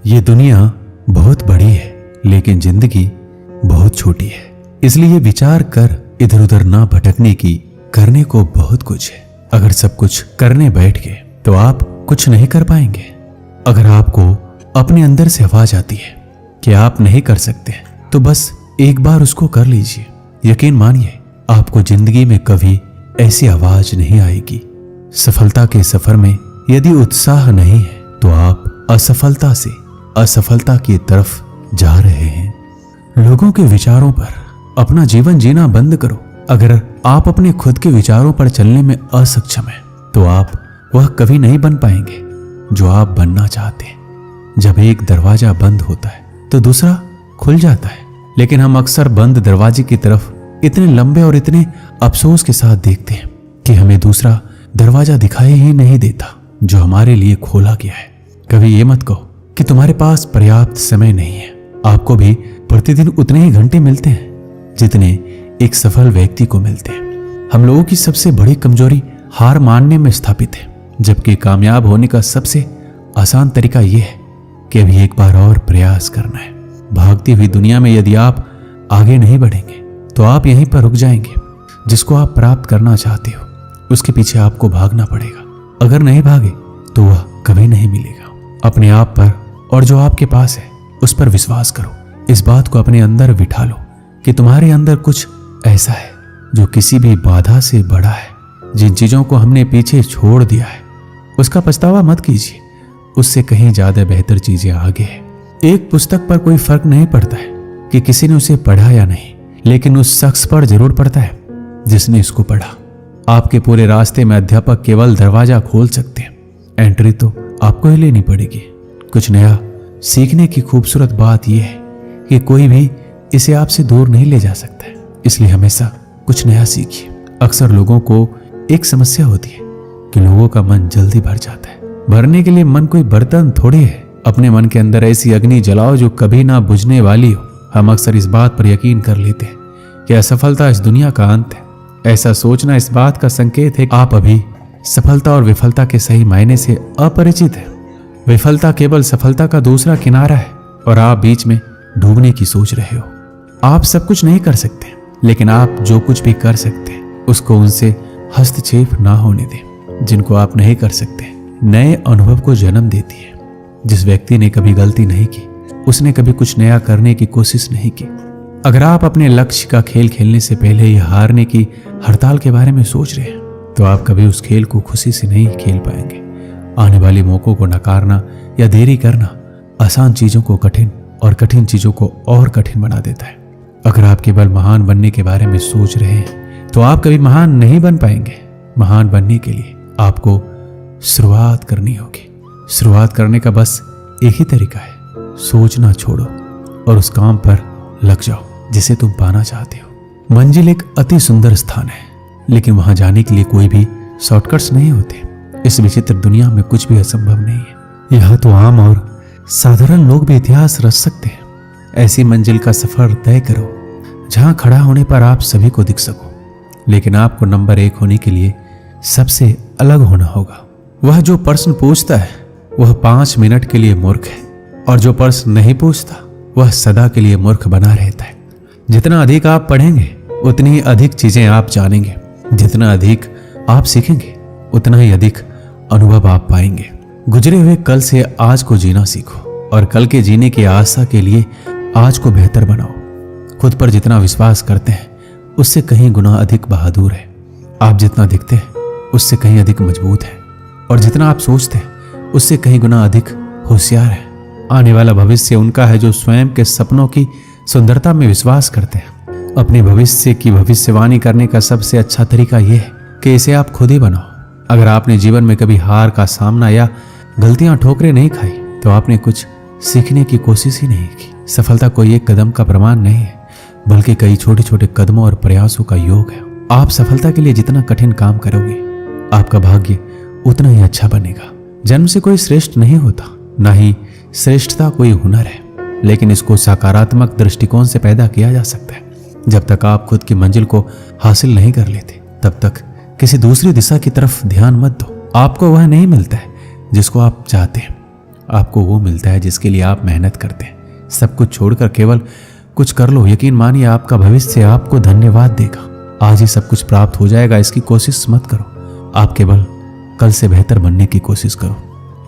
ये दुनिया बहुत बड़ी है लेकिन जिंदगी बहुत छोटी है, इसलिए विचार कर इधर उधर ना भटकने की। करने को बहुत कुछ है, अगर सब कुछ करने बैठ गए तो आप कुछ नहीं कर पाएंगे। अगर आपको अपने अंदर से आवाज आती है कि आप नहीं कर सकते तो बस एक बार उसको कर लीजिए। यकीन मानिए आपको जिंदगी में कभी ऐसी आवाज नहीं आएगी। सफलता के सफर में यदि उत्साह नहीं है तो आप असफलता से असफलता की तरफ जा रहे हैं। लोगों के विचारों पर अपना जीवन जीना बंद करो। अगर आप अपने खुद के विचारों पर चलने में असक्षम हैं तो आप वह कभी नहीं बन पाएंगे जो आप बनना चाहते हैं। जब एक दरवाजा बंद होता है तो दूसरा खुल जाता है, लेकिन हम अक्सर बंद दरवाजे की तरफ इतने लंबे और इतने अफसोस के साथ देखते हैं कि हमें दूसरा दरवाजा दिखाई ही नहीं देता जो हमारे लिए खोला गया है। कभी ये मत कहो कि तुम्हारे पास पर्याप्त समय नहीं है। आपको भी प्रतिदिन उतने ही घंटे मिलते हैं जितने एक सफल व्यक्ति को मिलते हैं। हम लोगों की सबसे बड़ी कमजोरी हार मानने में स्थापित है, जबकि कामयाब होने का सबसे आसान तरीका यह है कि अभी एक बार और प्रयास करना है। भागती हुई दुनिया में यदि आप आगे नहीं बढ़ेंगे तो आप यहीं पर रुक जाएंगे। जिसको आप प्राप्त करना चाहते हो उसके पीछे आपको भागना पड़ेगा। अगर नहीं भागे तो वह कभी नहीं मिलेगा। अपने आप पर और जो आपके पास है उस पर विश्वास करो। इस बात को अपने अंदर बिठा लो कि तुम्हारे अंदर कुछ ऐसा है जो किसी भी बाधा से बड़ा है। जिन चीजों को हमने पीछे छोड़ दिया है उसका पछतावा मत कीजिए, उससे कहीं ज्यादा बेहतर चीजें आगे है। एक पुस्तक पर कोई फर्क नहीं पड़ता है कि किसी ने उसे पढ़ा या नहीं, लेकिन उस शख्स पर जरूर पड़ता है जिसने इसको पढ़ा। आपके पूरे रास्ते में अध्यापक केवल दरवाजा खोल सकते हैं, एंट्री तो आपको ही लेनी पड़ेगी। कुछ नया सीखने की खूबसूरत बात यह है कि कोई भी इसे आपसे दूर नहीं ले जा सकता है, इसलिए हमेशा कुछ नया सीखिए। अक्सर लोगों को एक समस्या होती है कि लोगों का मन जल्दी भर जाता है। भरने के लिए मन कोई बर्तन थोड़ी है। अपने मन के अंदर ऐसी अग्नि जलाओ जो कभी ना बुझने वाली हो। हम अक्सर इस बात पर यकीन कर लेते हैं कि असफलता इस दुनिया का अंत है। ऐसा सोचना इस बात का संकेत है कि आप अभी सफलता और विफलता के सही मायने से अपरिचित हैं। विफलता केवल सफलता का दूसरा किनारा है और आप बीच में डूबने की सोच रहे हो। आप सब कुछ नहीं कर सकते, लेकिन आप जो कुछ भी कर सकते हैं उसको उनसे हस्तक्षेप ना होने दें जिनको आप नहीं कर सकते। नए अनुभव को जन्म देती है। जिस व्यक्ति ने कभी गलती नहीं की उसने कभी कुछ नया करने की कोशिश नहीं की। अगर आप अपने लक्ष्य का खेल खेलने से पहले ही हारने की हड़ताल के बारे में सोच रहे हैं तो आप कभी उस खेल को खुशी से नहीं खेल पाएंगे। आने वाले मौकों को नकारना या देरी करना आसान चीजों को कठिन और कठिन चीजों को और कठिन बना देता है। अगर आप केवल महान बनने के बारे में सोच रहे हैं तो आप कभी महान नहीं बन पाएंगे। महान बनने के लिए आपको शुरुआत करनी होगी। शुरुआत करने का बस एक ही तरीका है, सोचना छोड़ो और उस काम पर लग जाओ जिसे तुम पाना चाहते हो। मंजिल एक अति सुंदर स्थान है, लेकिन वहां जाने के लिए कोई भी शॉर्टकट्स नहीं होते। इस विचित्र दुनिया में कुछ भी असंभव नहीं है। यहाँ तो आम और साधारण लोग भी इतिहास रच सकते हैं। ऐसी मंजिल का सफर तय करो जहां खड़ा होने पर आप सभी को दिख सको, लेकिन आपको नंबर 1 होने के लिए सबसे अलग होना होगा। वह जो प्रश्न पूछता है वह 5 मिनट के लिए मूर्ख है, और जो प्रश्न नहीं पूछता वह सदा के लिए मूर्ख बना रहता है। जितना अधिक आप पढ़ेंगे उतनी ही अधिक चीजें आप जानेंगे। जितना अधिक आप सीखेंगे उतना ही अधिक अनुभव आप पाएंगे। गुजरे हुए कल से आज को जीना सीखो और कल के जीने की आशा के लिए आज को बेहतर बनाओ। खुद पर जितना विश्वास करते हैं उससे कहीं गुना अधिक बहादुर है। आप जितना दिखते हैं उससे कहीं अधिक मजबूत है, और जितना आप सोचते हैं उससे कहीं गुना अधिक होशियार है। आने वाला भविष्य उनका है जो स्वयं के सपनों की सुंदरता में विश्वास करते हैं। अपने भविष्य की भविष्यवाणी करने का सबसे अच्छा तरीका यह है कि इसे आप खुद ही बनाओ। अगर आपने जीवन में कभी हार का सामना या गलतियां ठोकरें नहीं खाई तो आपने कुछ सीखने की कोशिश ही नहीं की। सफलता कोई एक कदम का प्रमाण नहीं है, बल्कि कई छोटे छोटे कदमों और प्रयासों का योग है। आप सफलता के लिए जितना कठिन काम करोगे आपका भाग्य उतना ही अच्छा बनेगा। जन्म से कोई श्रेष्ठ नहीं होता, ना ही श्रेष्ठता कोई हुनर है, लेकिन इसको सकारात्मक दृष्टिकोण से पैदा किया जा सकता है। जब तक आप खुद की मंजिल को हासिल नहीं कर लेते तब तक किसी दूसरी दिशा की तरफ ध्यान मत दो। आपको वह नहीं मिलता है जिसको आप चाहते हैं। आपको वो मिलता है जिसके लिए आप मेहनत करते हैं। सब कुछ छोड़कर केवल कुछ कर लो, यकीन मानिए आपका भविष्य आपको धन्यवाद देगा। आज ही सब कुछ प्राप्त हो जाएगा, इसकी कोशिश मत करो। आप केवल कल से बेहतर बनने की कोशिश करो।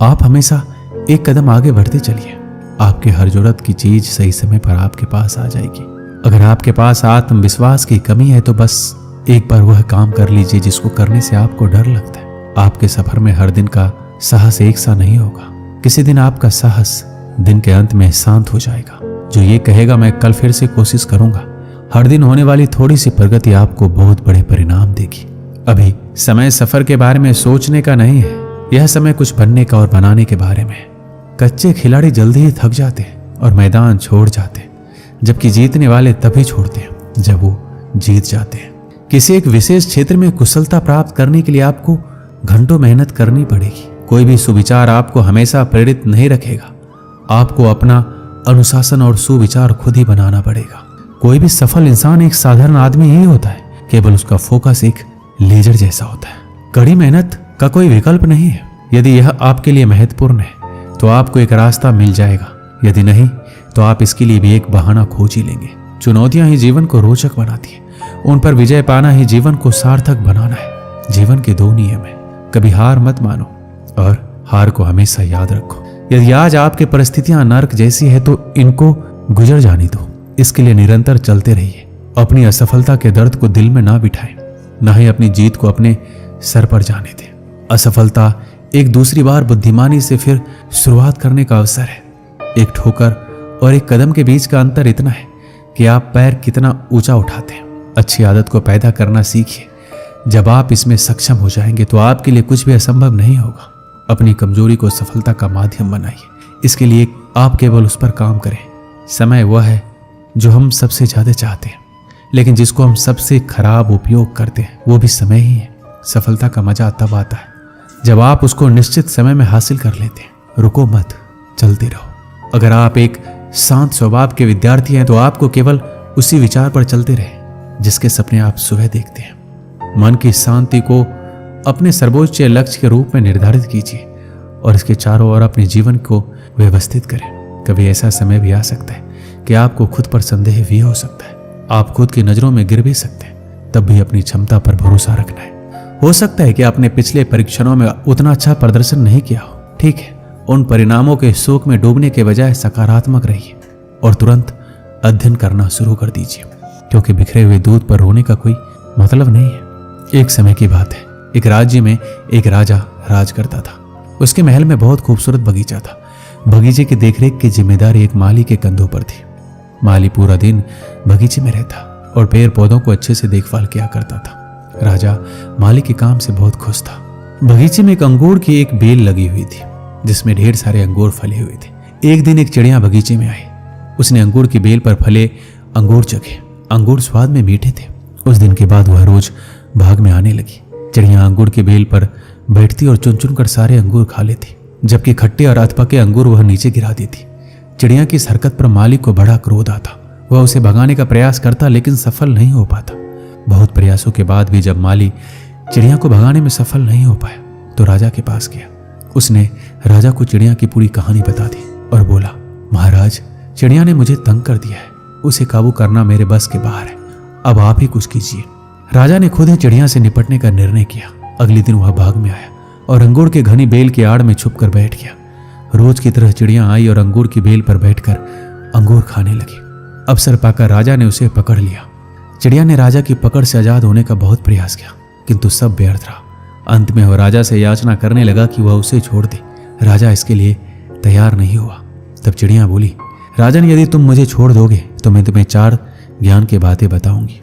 आप हमेशा एक कदम आगे बढ़ते चलिए। आपकी हर जरूरत की चीज सही समय पर आपके पास आ जाएगी। अगर आपके पास आत्मविश्वास की कमी है तो बस एक बार वह काम कर लीजिए जिसको करने से आपको डर लगता है। आपके सफर में हर दिन का साहस एक सा नहीं होगा। किसी दिन आपका साहस दिन के अंत में शांत हो जाएगा, जो ये कहेगा मैं कल फिर से कोशिश करूंगा। हर दिन होने वाली थोड़ी सी प्रगति आपको बहुत बड़े परिणाम देगी। अभी समय सफर के बारे में सोचने का नहीं है, यह समय कुछ बनने का और बनाने के बारे में है। कच्चे खिलाड़ी जल्दी ही थक जाते हैं और मैदान छोड़ जाते हैं, जबकि जीतने वाले तभी छोड़ते हैं जब वो जीत जाते हैं। किसी एक विशेष क्षेत्र में कुशलता प्राप्त करने के लिए आपको घंटों मेहनत करनी पड़ेगी। कोई भी सुविचार आपको हमेशा प्रेरित नहीं रखेगा। आपको अपना अनुशासन और सुविचार खुद ही बनाना पड़ेगा। कोई भी सफल इंसान एक साधारण आदमी ही होता है, केवल उसका फोकस एक लेजर जैसा होता है। कड़ी मेहनत का कोई विकल्प नहीं है। यदि यह आपके लिए महत्वपूर्ण है तो आपको एक रास्ता मिल जाएगा, यदि नहीं तो आप इसके लिए भी एक बहाना खोज ही लेंगे। चुनौतियां ही जीवन को रोचक बनाती है, उन पर विजय पाना ही जीवन को सार्थक बनाना है। जीवन के दो नियम है, कभी हार मत मानो और हार को हमेशा याद रखो। यदि आज आपकी परिस्थितियां नर्क जैसी है तो इनको गुजर जाने दो। इसके लिए निरंतर चलते रहिए। अपनी असफलता के दर्द को दिल में ना बिठाएं, ना ही अपनी जीत को अपने सर पर जाने दें। असफलता एक दूसरी बार बुद्धिमानी से फिर शुरुआत करने का अवसर है। एक ठोकर और एक कदम के बीच का अंतर इतना है कि आप पैर कितना ऊंचा उठाते हैं। अच्छी आदत को पैदा करना सीखिए। जब आप इसमें सक्षम हो जाएंगे तो आपके लिए कुछ भी असंभव नहीं होगा। अपनी कमजोरी को सफलता का माध्यम बनाइए। इसके लिए आप केवल उस पर काम करें। समय वह है जो हम सबसे ज्यादा चाहते हैं, लेकिन जिसको हम सबसे खराब उपयोग करते हैं वो भी समय ही है। सफलता का मजा तब आता है जब आप उसको निश्चित समय में हासिल कर लेते हैं। रुको मत, चलते रहो। अगर आप एक शांत स्वभाव के विद्यार्थी हैं तो आपको केवल उसी विचार पर चलते रहे जिसके सपने आप सुबह देखते हैं। मन की शांति को अपने सर्वोच्च लक्ष्य के रूप में निर्धारित कीजिए और इसके चारों ओर अपने जीवन को व्यवस्थित करें। कभी ऐसा समय भी आ सकता है कि आपको खुद पर संदेह भी हो सकता है। आप खुद की नजरों में गिर भी सकते हैं, तब भी अपनी क्षमता पर भरोसा रखना है। हो सकता है कि आपने पिछले परीक्षणों में उतना अच्छा प्रदर्शन नहीं किया हो। ठीक है, उन परिणामों के शोक में डूबने के बजाय सकारात्मक रहिए और तुरंत अध्ययन करना शुरू कर दीजिए, क्योंकि बिखरे हुए दूध पर रोने का कोई मतलब नहीं है। एक समय की बात है, एक राज्य में एक राजा राज करता था। उसके महल में बहुत खूबसूरत बगीचा था। बगीचे की देखरेख की जिम्मेदारी एक माली के कंधों पर थी। माली पूरा दिन बगीचे में रहता और पेड़ पौधों को अच्छे से देखभाल किया करता था। राजा माली के काम से बहुत खुश था। बगीचे में एक अंगूर की एक बेल लगी हुई थी जिसमें ढेर सारे अंगूर फले हुए थे। एक दिन एक चिड़िया बगीचे में आई। उसने अंगूर की बेल पर फले अंगूर चखे। अंगूर स्वाद में मीठे थे। उस दिन के बाद वह रोज भाग में आने लगी। चिड़िया अंगूर की बेल पर बैठती और चुन चुन कर सारे अंगूर खा लेती, जबकि खट्टे और अधपके अंगूर वह नीचे गिरा देती। चिड़िया की इस हरकत पर माली को बड़ा क्रोध आता। वह उसे भगाने का प्रयास करता लेकिन सफल नहीं हो पाता। बहुत प्रयासों के बाद भी जब माली चिड़िया को भगाने में सफल नहीं हो पाया तो राजा के पास गया। उसने राजा को चिड़िया की पूरी कहानी बता दी और बोला, महाराज, चिड़िया ने मुझे तंग कर दिया है। उसे काबू करना मेरे बस के बाहर है। अब आप ही कुछ कीजिए। राजा ने खुद ही चिड़िया से निपटने का निर्णय किया। अगले दिन वह भाग में आया और अंगूर के घनी बेल की आड़ में छुपकर बैठ गया। रोज की तरह चिड़िया आई और अंगूर की बेल पर बैठकर अंगूर खाने लगी। अवसर पाकर राजा ने उसे पकड़ लिया। चिड़िया ने राजा की पकड़ से आजाद होने का बहुत प्रयास किया, किंतु सब व्यर्थ रहा। अंत में वह राजा से याचना करने लगा कि वह उसे छोड़ दे। राजा इसके लिए तैयार नहीं हुआ। तब चिड़िया बोली, राजन, यदि तुम मुझे छोड़ दोगे तो मैं तुम्हें 4 ज्ञान की बातें बताऊंगी।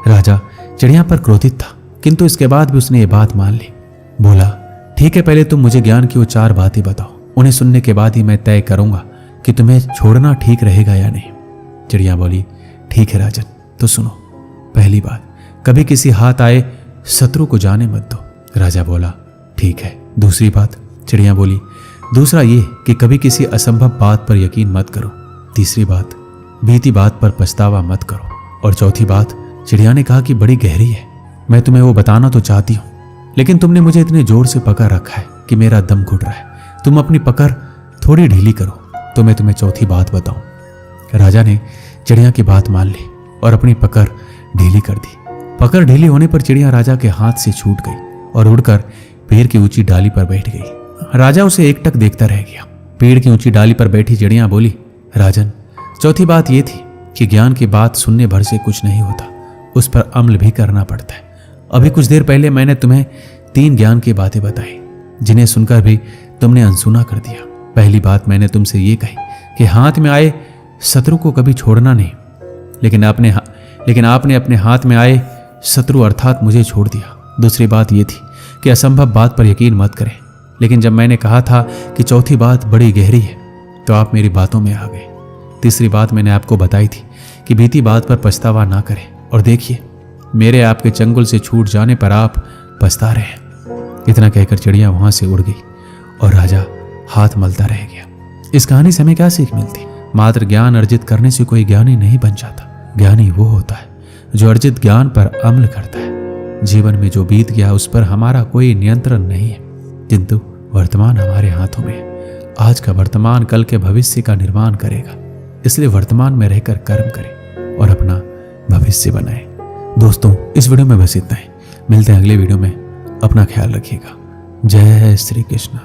राजा चिड़िया पर क्रोधित था, किंतु इसके बाद भी उसने ये बात मान ली। बोला, ठीक है, पहले तुम मुझे ज्ञान की वो 4 बातें बताओ। उन्हें सुनने के बाद ही मैं तय करूंगा कि तुम्हें छोड़ना ठीक रहेगा या नहीं। चिड़िया बोली, ठीक है राजन, तो सुनो। पहली बात, कभी किसी हाथ आए शत्रु को जाने मत दो। राजा बोला, ठीक है। दूसरी बात, चिड़िया बोली, दूसरा ये कि कभी किसी असंभव बात पर यकीन मत करो। तीसरी बात, बीती बात पर पछतावा मत करो। और चौथी बात, चिड़िया ने कहा कि बड़ी गहरी है, मैं तुम्हें वो बताना तो चाहती हूँ, लेकिन तुमने मुझे इतने जोर से पकड़ रखा है कि मेरा दम घुट रहा है। तुम अपनी पकड़ थोड़ी ढीली करो तो मैं तुम्हें चौथी बात बताऊं। राजा ने चिड़िया की बात मान ली और अपनी पकड़ ढीली कर दी। पकड़ ढीली होने पर चिड़िया राजा के हाथ से छूट गई और उड़कर पेड़ की ऊंची डाली पर बैठ गई। राजा उसे एकटक देखता रह गया। पेड़ की ऊंची डाली पर बैठी चिड़िया बोली, राजन, चौथी बात यह थी कि ज्ञान की बात सुनने भर से कुछ नहीं होता, उस पर अमल भी करना पड़ता है। अभी कुछ देर पहले मैंने तुम्हें 3 ज्ञान की बातें बताई, जिन्हें सुनकर भी तुमने अनसुना कर दिया। पहली बात मैंने तुमसे ये कही कि हाथ में आए शत्रु को कभी छोड़ना नहीं, लेकिन आपने अपने हाथ में आए शत्रु अर्थात मुझे छोड़ दिया। दूसरी बात यह थी कि असंभव बात पर यकीन मत करें, लेकिन जब मैंने कहा था कि चौथी बात बड़ी गहरी है तो आप मेरी बातों में आ गए। तीसरी बात मैंने आपको बताई थी कि बीती बात पर पछतावा ना करें, और देखिए मेरे आपके चंगुल से छूट जाने पर आप पछता रहे हैं। इतना कहकर चिड़िया वहां से उड़ गई और राजा हाथ मलता रह गया। इस कहानी से हमें क्या सीख मिलती? मात्र ज्ञान अर्जित करने से कोई ज्ञानी नहीं बन जाता। ज्ञानी वो होता है जो अर्जित ज्ञान पर अमल करता है। जीवन में जो बीत गया उस पर हमारा कोई नियंत्रण नहीं है, किंतु वर्तमान हमारे हाथों में है। आज का वर्तमान कल के भविष्य का निर्माण करेगा, इसलिए वर्तमान में रहकर कर्म करें और अपना भविष्य बनाएं। दोस्तों, इस वीडियो में बस इतना ही। मिलते हैं अगले वीडियो में। अपना ख्याल रखिएगा। जय श्री कृष्ण।